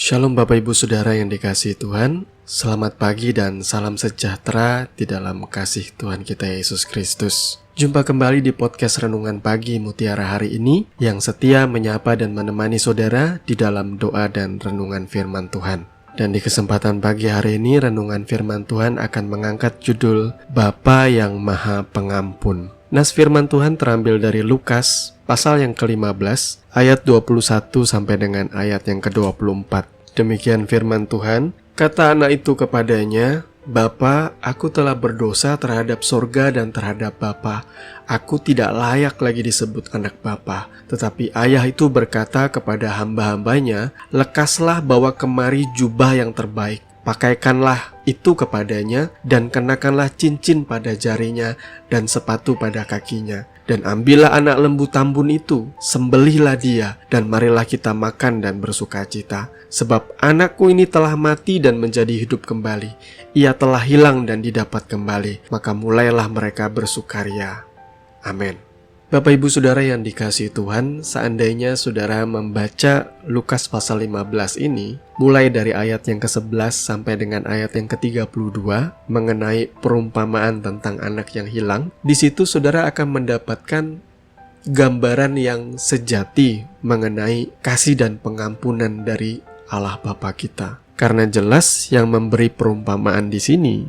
Shalom Bapak Ibu Saudara yang dikasihi Tuhan. Selamat pagi dan salam sejahtera di dalam kasih Tuhan kita Yesus Kristus. Jumpa kembali di podcast Renungan Pagi Mutiara hari ini yang setia menyapa dan menemani saudara di dalam doa dan renungan firman Tuhan. Dan di kesempatan pagi hari ini renungan firman Tuhan akan mengangkat judul Bapa yang Maha Pengampun. Nas firman Tuhan terambil dari Lukas pasal yang ke-15 ayat 21 sampai dengan ayat yang ke-24. Demikian firman Tuhan, kata anak itu kepadanya, Bapa, aku telah berdosa terhadap sorga dan terhadap Bapa. Aku tidak layak lagi disebut anak Bapa. Tetapi ayah itu berkata kepada hamba-hambanya, lekaslah bawa kemari jubah yang terbaik. Pakaikanlah itu kepadanya dan kenakanlah cincin pada jarinya dan sepatu pada kakinya. Dan ambillah anak lembu tambun itu, sembelihlah dia, dan marilah kita makan dan bersukacita. Sebab anakku ini telah mati dan menjadi hidup kembali. Ia telah hilang dan didapat kembali. Maka mulailah mereka bersukaria. Amin. Bapak Ibu Saudara yang dikasihi Tuhan, seandainya saudara membaca Lukas pasal 15 ini, mulai dari ayat yang ke-11 sampai dengan ayat yang ke-32 mengenai perumpamaan tentang anak yang hilang, di situ saudara akan mendapatkan gambaran yang sejati mengenai kasih dan pengampunan dari Allah Bapa kita. Karena jelas yang memberi perumpamaan di sini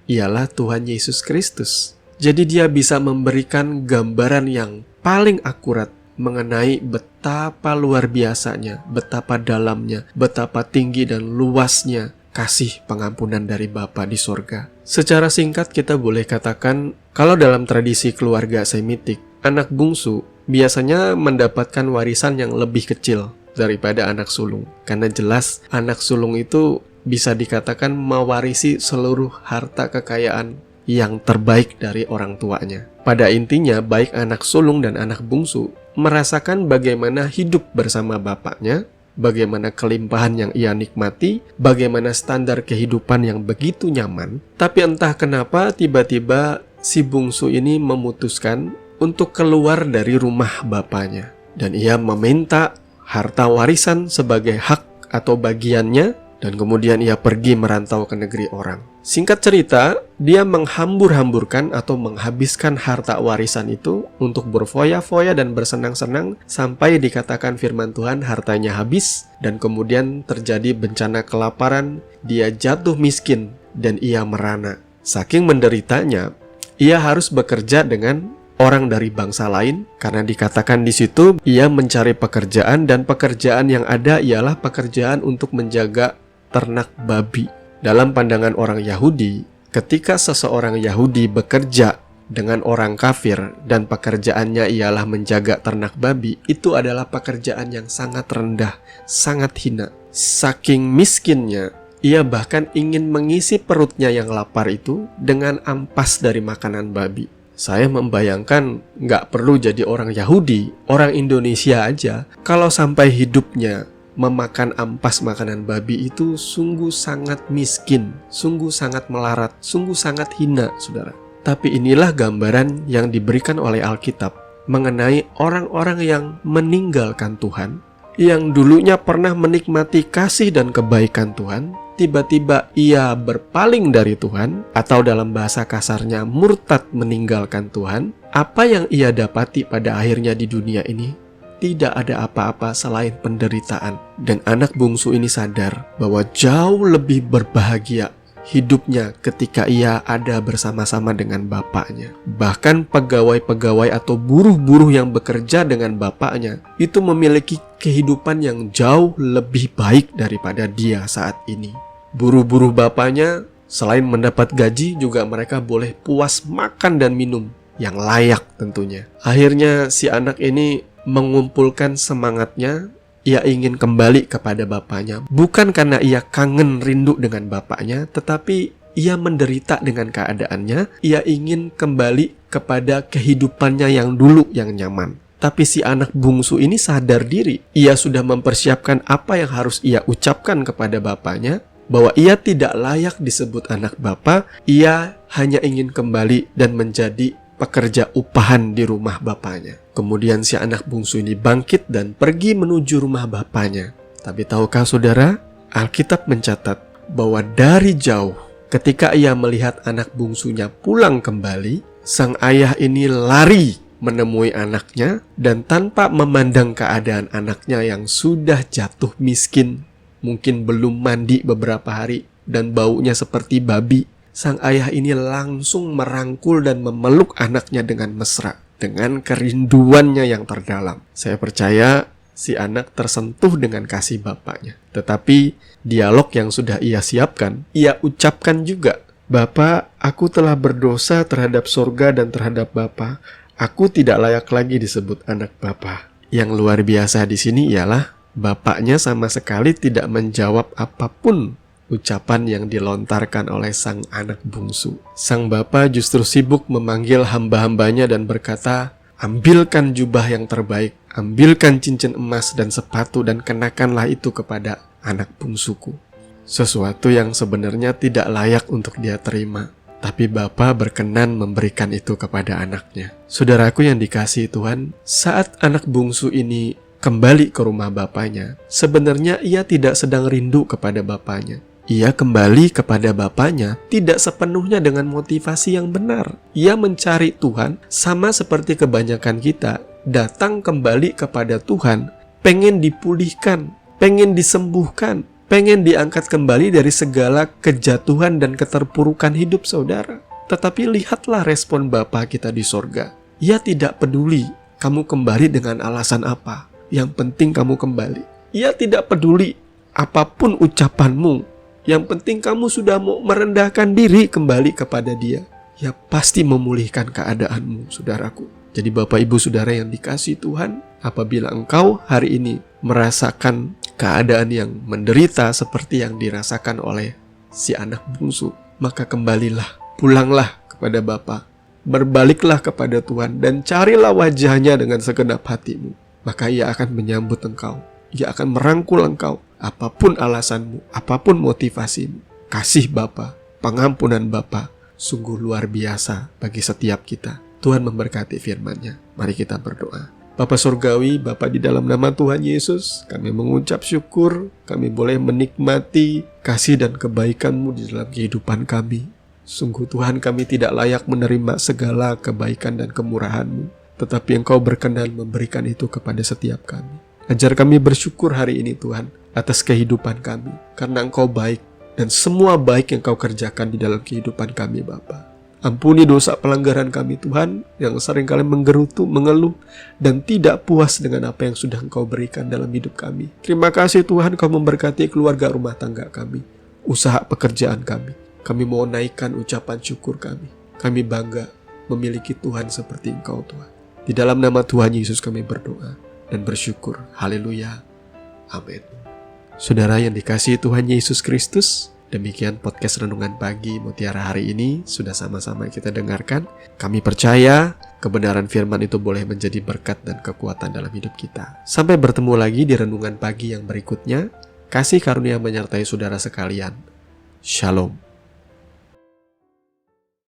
ialah Tuhan Yesus Kristus. Jadi dia bisa memberikan gambaran yang paling akurat mengenai betapa luar biasanya, betapa dalamnya, betapa tinggi dan luasnya kasih pengampunan dari Bapa di sorga. Secara singkat kita boleh katakan, kalau dalam tradisi keluarga Semitik, anak bungsu biasanya mendapatkan warisan yang lebih kecil daripada anak sulung. Karena jelas anak sulung itu bisa dikatakan mewarisi seluruh harta kekayaan yang terbaik dari orang tuanya. Pada intinya, baik anak sulung dan anak bungsu merasakan bagaimana hidup bersama bapaknya, bagaimana kelimpahan yang ia nikmati, bagaimana standar kehidupan yang begitu nyaman. Tapi entah kenapa tiba-tiba si bungsu ini memutuskan untuk keluar dari rumah bapaknya. Dan ia meminta harta warisan sebagai hak atau bagiannya, dan kemudian ia pergi merantau ke negeri orang. Singkat cerita, dia menghambur-hamburkan atau menghabiskan harta warisan itu untuk berfoya-foya dan bersenang-senang sampai dikatakan firman Tuhan hartanya habis dan kemudian terjadi bencana kelaparan, dia jatuh miskin dan ia merana. Saking menderitanya, ia harus bekerja dengan orang dari bangsa lain karena dikatakan di situ ia mencari pekerjaan dan pekerjaan yang ada ialah pekerjaan untuk menjaga ternak babi. Dalam pandangan orang Yahudi, ketika seseorang Yahudi bekerja dengan orang kafir dan pekerjaannya ialah menjaga ternak babi, itu adalah pekerjaan yang sangat rendah, sangat hina. Saking miskinnya, ia bahkan ingin mengisi perutnya yang lapar itu dengan ampas dari makanan babi. Saya membayangkan nggak perlu jadi orang Yahudi, orang Indonesia aja, kalau sampai hidupnya memakan ampas makanan babi itu sungguh sangat miskin, sungguh sangat melarat, sungguh sangat hina, saudara. Tapi inilah gambaran yang diberikan oleh Alkitab mengenai orang-orang yang meninggalkan Tuhan, yang dulunya pernah menikmati kasih dan kebaikan Tuhan, tiba-tiba ia berpaling dari Tuhan, atau dalam bahasa kasarnya murtad meninggalkan Tuhan. Apa yang ia dapati pada akhirnya di dunia ini? Tidak ada apa-apa selain penderitaan. Dan anak bungsu ini sadar bahwa jauh lebih berbahagia hidupnya ketika ia ada bersama-sama dengan bapaknya. Bahkan pegawai-pegawai atau buruh-buruh yang bekerja dengan bapaknya itu memiliki kehidupan yang jauh lebih baik daripada dia saat ini. Buruh-buruh bapaknya selain mendapat gaji juga mereka boleh puas makan dan minum yang layak tentunya. Akhirnya si anak ini mengumpulkan semangatnya, ia ingin kembali kepada bapaknya. Bukan karena ia kangen rindu dengan bapaknya, tetapi ia menderita dengan keadaannya. Ia ingin kembali kepada kehidupannya yang dulu yang nyaman. Tapi si anak bungsu ini sadar diri. Ia sudah mempersiapkan apa yang harus ia ucapkan kepada bapaknya, bahwa ia tidak layak disebut anak bapa. Ia hanya ingin kembali dan menjadi pekerja upahan di rumah bapaknya. Kemudian si anak bungsu ini bangkit dan pergi menuju rumah bapaknya. Tapi tahukah saudara, Alkitab mencatat bahwa dari jauh ketika ia melihat anak bungsunya pulang kembali, sang ayah ini lari menemui anaknya dan tanpa memandang keadaan anaknya yang sudah jatuh miskin, mungkin belum mandi beberapa hari dan baunya seperti babi, sang ayah ini langsung merangkul dan memeluk anaknya dengan mesra, dengan kerinduannya yang terdalam. Saya percaya si anak tersentuh dengan kasih bapaknya. Tetapi dialog yang sudah ia siapkan, ia ucapkan juga, "Bapa, aku telah berdosa terhadap sorga dan terhadap Bapa. Aku tidak layak lagi disebut anak Bapa." Yang luar biasa di sini ialah bapaknya sama sekali tidak menjawab apapun ucapan yang dilontarkan oleh sang anak bungsu. Sang bapa justru sibuk memanggil hamba-hambanya dan berkata, "Ambilkan jubah yang terbaik, ambilkan cincin emas dan sepatu dan kenakanlah itu kepada anak bungsuku." Sesuatu yang sebenarnya tidak layak untuk dia terima, tapi bapa berkenan memberikan itu kepada anaknya. Saudaraku yang dikasihi Tuhan, saat anak bungsu ini kembali ke rumah bapaknya, sebenarnya ia tidak sedang rindu kepada bapaknya. Ia kembali kepada bapaknya tidak sepenuhnya dengan motivasi yang benar. Ia mencari Tuhan sama seperti kebanyakan kita, datang kembali kepada Tuhan, pengen dipulihkan, pengen disembuhkan, pengen diangkat kembali dari segala kejatuhan dan keterpurukan hidup saudara. Tetapi lihatlah respon Bapa kita di sorga. Ia tidak peduli kamu kembali dengan alasan apa. Yang penting kamu kembali. Ia tidak peduli apapun ucapanmu. Yang penting kamu sudah mau merendahkan diri kembali kepada Dia. Ia pasti memulihkan keadaanmu, saudaraku. Jadi Bapak Ibu Saudara yang dikasihi Tuhan, apabila engkau hari ini merasakan keadaan yang menderita seperti yang dirasakan oleh si anak bungsu, maka kembalilah, pulanglah kepada Bapa, berbaliklah kepada Tuhan dan carilah wajahnya dengan segenap hatimu. Maka Ia akan menyambut engkau, Ia akan merangkul engkau, apapun alasanmu, apapun motivasimu. Kasih Bapa, pengampunan Bapa sungguh luar biasa bagi setiap kita. Tuhan memberkati firman-Nya. Mari kita berdoa. Bapa Surgawi, Bapa di dalam nama Tuhan Yesus, kami mengucap syukur, kami boleh menikmati kasih dan kebaikan-Mu di dalam kehidupan kami. Sungguh Tuhan, kami tidak layak menerima segala kebaikan dan kemurahan-Mu, tetapi Engkau berkenan memberikan itu kepada setiap kami. Ajar kami bersyukur hari ini Tuhan, atas kehidupan kami, karena Engkau baik, dan semua baik yang Engkau kerjakan di dalam kehidupan kami Bapa. Ampuni dosa pelanggaran kami Tuhan, yang seringkali menggerutu, mengeluh, dan tidak puas dengan apa yang sudah Engkau berikan dalam hidup kami. Terima kasih Tuhan, Kau memberkati keluarga rumah tangga kami, usaha pekerjaan kami. Kami mau naikkan ucapan syukur kami. Kami bangga memiliki Tuhan seperti Engkau Tuhan. Di dalam nama Tuhan Yesus kami berdoa dan bersyukur. Haleluya. Amin. Saudara yang dikasihi Tuhan Yesus Kristus, demikian podcast Renungan Pagi Mutiara hari ini sudah sama-sama kita dengarkan. Kami percaya kebenaran firman itu boleh menjadi berkat dan kekuatan dalam hidup kita. Sampai bertemu lagi di Renungan Pagi yang berikutnya. Kasih karunia menyertai saudara sekalian. Shalom.